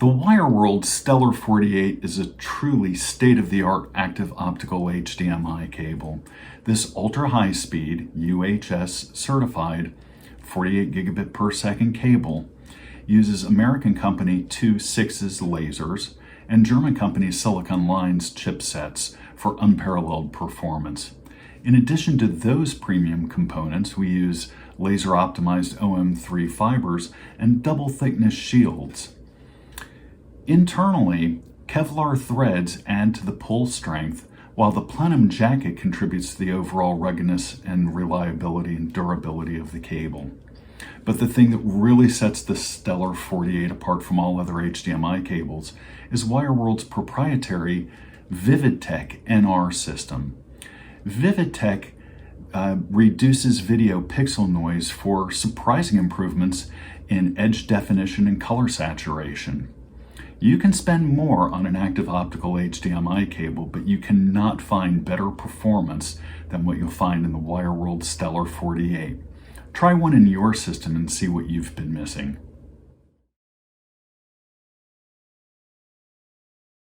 The Wireworld Stellar 48 is a truly state-of-the-art active optical HDMI cable. This ultra-high-speed, UHS certified 48 gigabit per second cable uses American company 2.6's lasers and German company Silicon Line's chipsets for unparalleled performance. In addition to those premium components, we use laser-optimized OM3 fibers and double-thickness shields. Internally, Kevlar threads add to the pull strength, while the plenum jacket contributes to the overall ruggedness and reliability and durability of the cable. But the thing that really sets the Stellar 48 apart from all other HDMI cables is Wireworld's proprietary VividTech NR system. VividTech reduces video pixel noise for surprising improvements in edge definition and color saturation. You can spend more on an active optical HDMI cable, but you cannot find better performance than what you'll find in the Wireworld Stellar 48. Try one in your system and see what you've been missing.